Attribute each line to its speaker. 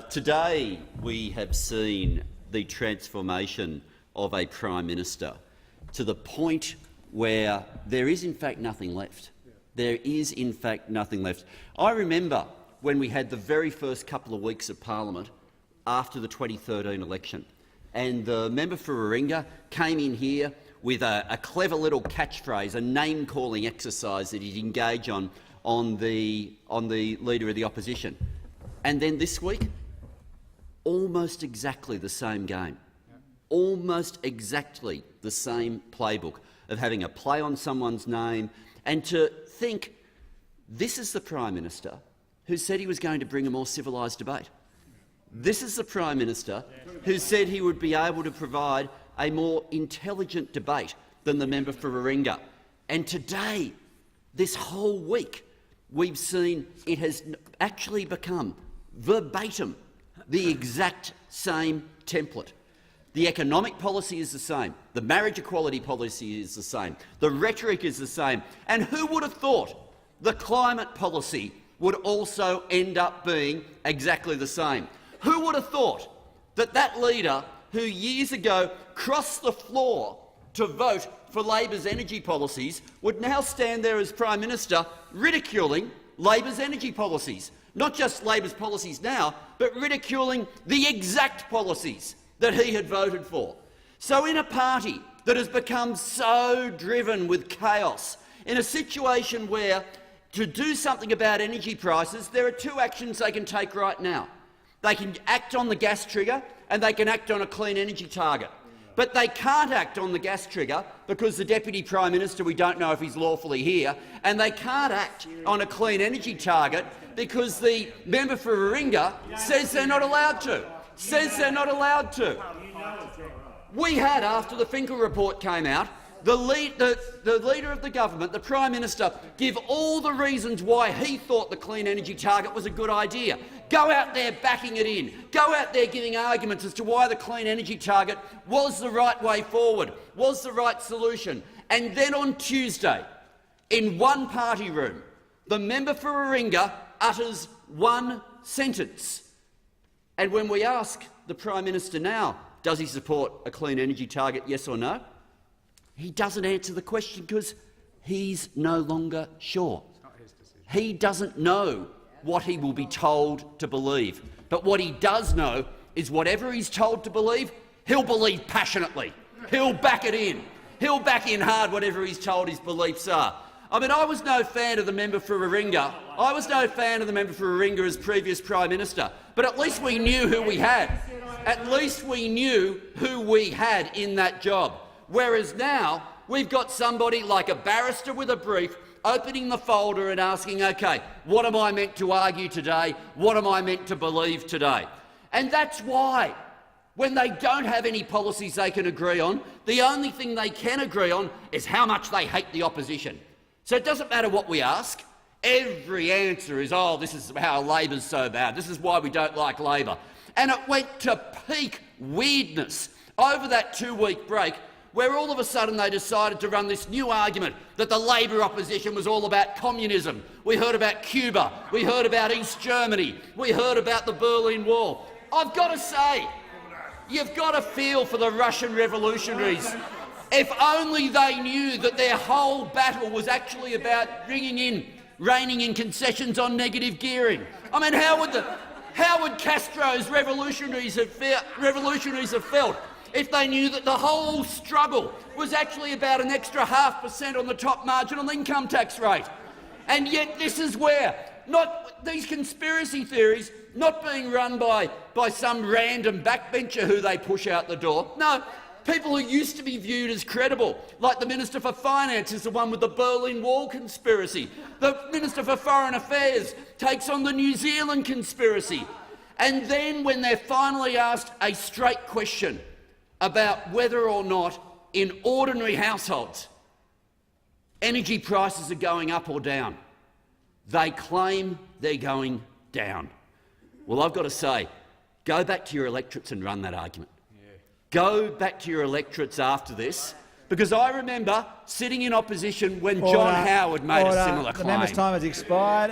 Speaker 1: Today we have seen the transformation of a Prime Minister to the point where there is in fact nothing left. There is in fact nothing left. I remember when we had the very first couple of weeks of parliament after the 2013 election, and the member for Warringah came in here with a clever little catchphrase, a name-calling exercise that he'd engage on the Leader of the Opposition. And then this week, almost exactly the same game, almost exactly the same playbook of having a play on someone's name, and to think this is the Prime Minister who said he was going to bring a more civilised debate. This is the Prime Minister who said he would be able to provide a more intelligent debate than the member for Warringah. And today, this whole week, we've seen it has actually become verbatim the exact same template. The economic policy is the same. The marriage equality policy is the same. The rhetoric is the same. And who would have thought the climate policy would also end up being exactly the same? Who would have thought that that leader who years ago crossed the floor to vote for Labor's energy policies would now stand there as Prime Minister ridiculing Labor's energy policies? Not just Labor's policies now, but ridiculing the exact policies that he had voted for. So in a party that has become so driven with chaos, in a situation where to do something about energy prices, there are two actions they can take right now. They can act on the gas trigger and they can act on a clean energy target. But they can't act on the gas trigger because the Deputy Prime Minister, we don't know if he's lawfully here, and they can't act on a clean energy target because the member for Warringah says they're not allowed to. We had, after the Finkel report came out, the Leader of the government, the Prime Minister, give all the reasons why he thought the clean energy target was a good idea. Go out there backing it in. Go out there giving arguments as to why the clean energy target was the right way forward, was the right solution. And then on Tuesday, in one party room, the member for Warringah utters one sentence. And when we ask the Prime Minister now, does he support a clean energy target, yes or no, he doesn't answer the question because he's no longer sure. He doesn't know what he will be told to believe. But what he does know is whatever he's told to believe, he'll believe passionately. He'll back it in. He'll back in hard whatever he's told his beliefs are. I mean, I was no fan of the member for Warringah. I was no fan of the member for Warringah as previous Prime Minister. But at least we knew who we had. At least we knew who we had in that job. Whereas now we've got somebody like a barrister with a brief opening the folder and asking, OK, what am I meant to argue today? What am I meant to believe today? And that's why, when they don't have any policies they can agree on, the only thing they can agree on is how much they hate the opposition. So it doesn't matter what we ask. Every answer is, oh, this is how Labor's so bad. This is why we don't like Labor. And it went to peak weirdness over that two-week break, where all of a sudden they decided to run this new argument that the Labor opposition was all about communism. We heard about Cuba, we heard about East Germany, we heard about the Berlin Wall. I've got to say, you've got to feel for the Russian revolutionaries. If only they knew that their whole battle was actually about reining in concessions on negative gearing. I mean, how would Castro's revolutionaries have felt if they knew that the whole struggle was actually about an extra 0.5% on the top marginal income tax rate? And yet this is where, not these conspiracy theories not being run by some random backbencher who they push out the door. No, people who used to be viewed as credible, like the Minister for Finance is the one with the Berlin Wall conspiracy. The Minister for Foreign Affairs takes on the New Zealand conspiracy. And then when they're finally asked a straight question about whether or not in ordinary households energy prices are going up or down, they claim they're going down. Well, I've got to say, go back to your electorates and run that argument. Go back to your electorates after this, because I remember sitting in opposition when John Howard made a similar claim.
Speaker 2: The member's time has expired.